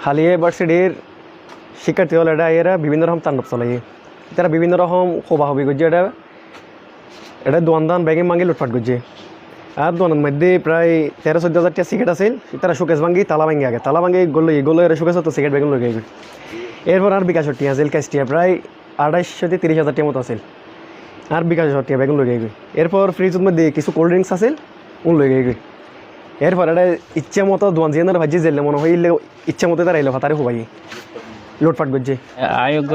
হালিয়া ইউনিভার্সিটির শিক্ষার্থী হল এটা এরা বিভিন্ন রকম তাণ্ডব চলাই তারা বিভিন্ন রকম হবি করছে এটা দোয়ান ব্যাগে ভাঙি লুটপাট করছে আর দোয়ানের মধ্যে প্রায় 13-14 হাজার সিগারেট আছিল তারা শোকেস ভাঙি তালা ভাঙি গোল এরা শোকেস হতো সিগারেট ব্যাগে লগে এরপর আর বিকাশ টিয়া আছিল ক্যাশটিয়া প্রায় 28-30 হাজার টিয়া মতো আছিল আর বিকাশ টিয়া ব্যাগুন লগে এরপর ফ্রিজের মধ্যে কিছু কোল্ড ড্রিঙ্কস আছিল লগে এরপর এটা ইচ্ছা মতো দোয়ান জিয়ানের ভাজি জেলে মনে হয় ইচ্ছা মতো তারা এলো ভাতারে হবাই লুটপাট করছে। আয়োগ্য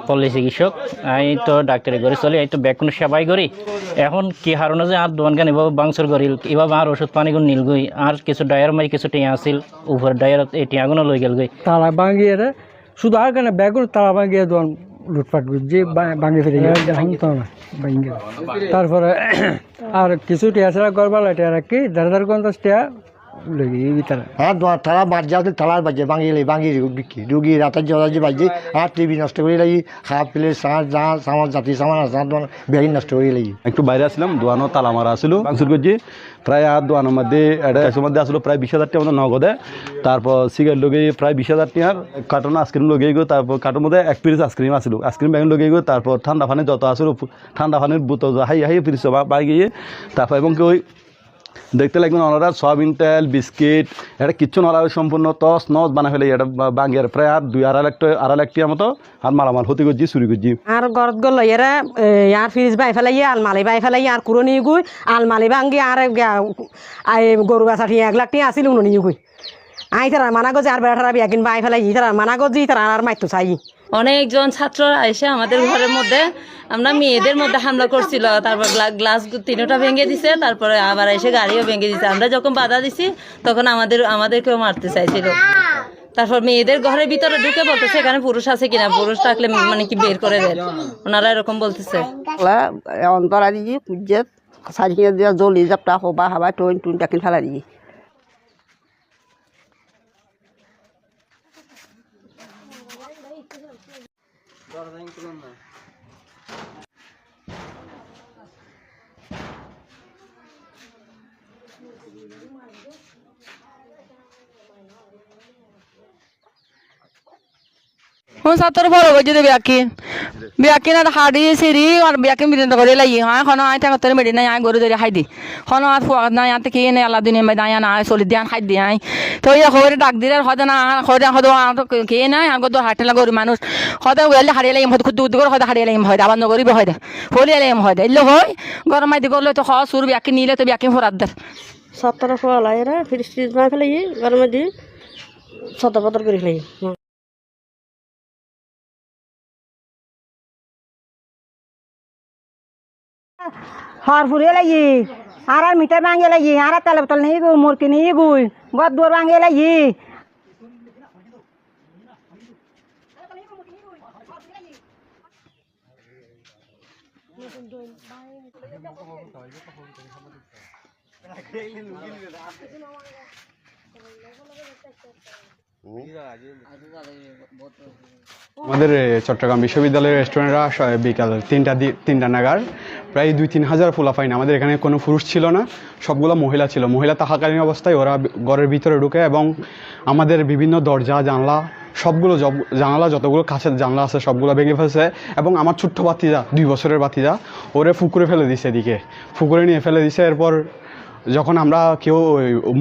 পল্লী চিকিৎসক আমি তো ডাক্তারি করে চলি এই তো ব্যাকুন সেবাই করি এখন কি হারণে যে আর দোয়ান গান এভাবে বাংসর করিল এভাবে আর ওষুধ পানি গুণ নিল গই আর কিছু ডায়ার মাই কিছু টিয়া আসিল উপর ডায়ার এই টিয়াগুলো লই গেল গই তালা ভাঙিয়ে শুধু আর কেন ব্যাগুন তালা ভাঙিয়ে দোয়ান লুটপাট করছে ভাঙি ফেলে তারপরে আর কিছু টিয়া ছাড়া করবার টিয়া রাখি 50-50 টিয়া হ্যাঁ তারা বাজে আছে তালার বাজে ভাঙি বিক্রি রুগী রাতের জলাজি বাজে আর টিভি নষ্ট করে লাগি খাওয়া পেলে সামান জাতি সামান ব্যাগি নষ্ট করে লাগি একটু বাইরে আসলাম দোয়ানো তালা মারা আসলো বাংসুর করছি প্রায় আর দোয়ানোর মধ্যে মধ্যে আসলো প্রায় 20,000 টাকা মতো নগদে তারপর সিগারেট লগে প্রায় 20,000 টাকার কার্টন আইসক্রিম লগে গো তারপর কার্টন মধ্যে 1 পিস আইসক্রিম আসলো আইসক্রিম ব্যাগ লগে গো তারপর ঠান্ডা পানি যত আসলো ঠান্ডা পানির বোতল হাই পিস বাই গিয়ে তারপর এবং কি ওই দেখতে লাগবেন ওনারা সয়াবিন তেল বিস্কিট এটা কিচ্ছু নলা সম্পূর্ণ টস নস বানা ফেলে এটা বাঙ্গিয়ার প্রায় আর 2-2.5 লাখ টাকা মতো আর মালামাল হতে করছি চুরি করছি আর গরত গল এরা আর ফ্রিজ বাই ফেলাই আলমালি বাই ফেলাই আর কুরনি গুই আলমালি ভাঙ্গি আর গরু গাছা 1 লাখ টাকা আসিল উনি গুই আই তারা মানা গজ আর বেড়াটা বিয়া কিন বাই ফেলাই তারা মানা গজি তারা আর মাইতো চাই অনেকজন ছাত্ররা এসে আমাদের ঘরের মধ্যে আমরা মেয়েদের মধ্যে হামলা করছিল তারপর গ্লাস 3টা ভেঙে দিছে তারপরে আবার এসে গাড়িও ভেঙে দিছে আমরা যখন বাধা দিছি তখন আমাদেরকেও মারতে চাইছিল তারপর মেয়েদের ঘরের ভিতরে ঢুকে বলতেছে এখানে পুরুষ আছে কিনা পুরুষ থাকলে মানে কি বের করে দেয় ওনারা এরকম বলতেছে অন্তরা দিয়ে পুজে সারি দিয়ে জলি জাপটা হবা হাবা টুন টাকিন ফেলা দিয়ে ছাত্র বড় বলছি তো বিয়াকিন আর হাড়ি সিঁড়ি আর বিয়াকিন বিদ্যুৎ করে লাগি হ্যাঁ এখন আয় থাকতে মেডি নাই আয় গরু ধরে খাই দি এখন আর ফুয়া নাই আনতে খেয়ে নেই আল্লাহ দিনে নাই না চলি দিয়ে খাই দিয়ে আয় তো এই খবরে ডাক দিলে হয়তো না হয়তো খেয়ে নাই আর গদ হাটেলা গরু মানুষ হয়তো ওয়ালে হারিয়ে লাগিম হয়তো খুদ করে হয়তো হারিয়ে লাগিম হয় আবার নগরিব হয় হলি লাগিম হয় এলে হয় গরম মাই দি করলে তো হ সুর বিয়াকিন নিলে তো বিয়াকিন ফোরাত দের 17 ফল এরা ফ্রিজ বাই ফেলাই গরমে দিয়ে সতপতর করে ফেলাই हर फुरे लगी आरा मीठा मांगे लगी आरा तल बतल नहीं गो मूर्ति नहीं गुई गद दूर मांगे लगी আমাদের চট্টগ্রাম বিশ্ববিদ্যালয়ের রেস্টুরেন্টরা বিকাল 3টা নাগাদ প্রায় 2-3 হাজার পোলাপাইন আমাদের এখানে কোনো পুরুষ ছিল না সবগুলো মহিলা ছিল মহিলা থাকাকালীন অবস্থায় ওরা ঘরের ভিতরে ঢুকে এবং আমাদের বিভিন্ন দরজা জানলা সবগুলো জানালা যতগুলো কাছের জানলা আছে সবগুলো ভেঙে ফেলছে এবং আমার ছোট্ট বাতিজা 2 বছরের বাতিজা ওরে পুকুরে ফেলে দিছে এদিকে পুকুরে নিয়ে ফেলে দিছে এরপর যখন আমরা কেউ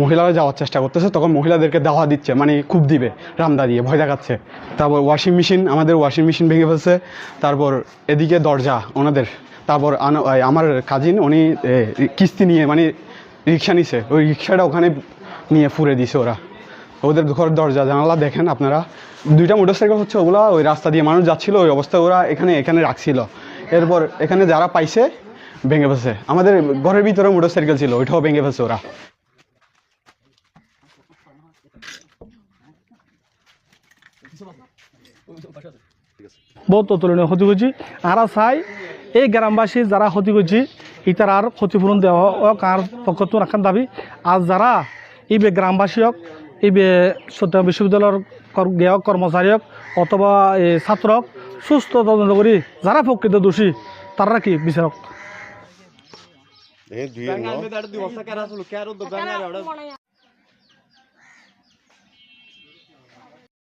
মহিলারা যাওয়ার চেষ্টা করতেছে তখন মহিলাদেরকে দাওয়া দিচ্ছে মানে খুব দিবে রামদা দিয়ে ভয় দেখাচ্ছে তারপর আমাদের ওয়াশিং মেশিন ভেঙে ফেলছে তারপর এদিকে দরজা ওনাদের তারপর আমার কাজিন উনি কিস্তি নিয়ে মানে রিক্সা নিছে ওই রিক্সাটা ওখানে নিয়ে ফুরে দিছে ওদের ঘর দরজা জানালা দেখেন আপনারা 2টা মোটরসাইকেল হচ্ছে ওগুলা ওই রাস্তা দিয়ে মানুষ যাচ্ছিল ওই অবস্থায় ওরা এখানে রাখছিল এরপর এখানে যারা পাইছে ভেঙে ফেলছে আমাদের ঘরের ভিতরে মোটরসাইকেল ছিল ওইটাও ভেঙে ফেলছে ওরা বহুত অতুলনীয় ক্ষতি করছি আর চাই এই গ্রামবাসী যারা ক্ষতি করছি ইতার আর ক্ষতিপূরণ দেওয়া হোক আর পক্ষ রাখার দাবি আর যারা এই গ্রামবাসী হোক এই চট্টগ্রাম বিশ্ববিদ্যালয়ের কর্মচারী হোক অথবা ছাত্র হোক সুস্থ তদন্ত করি যারা প্রকৃত দোষী তারা কি বিচারক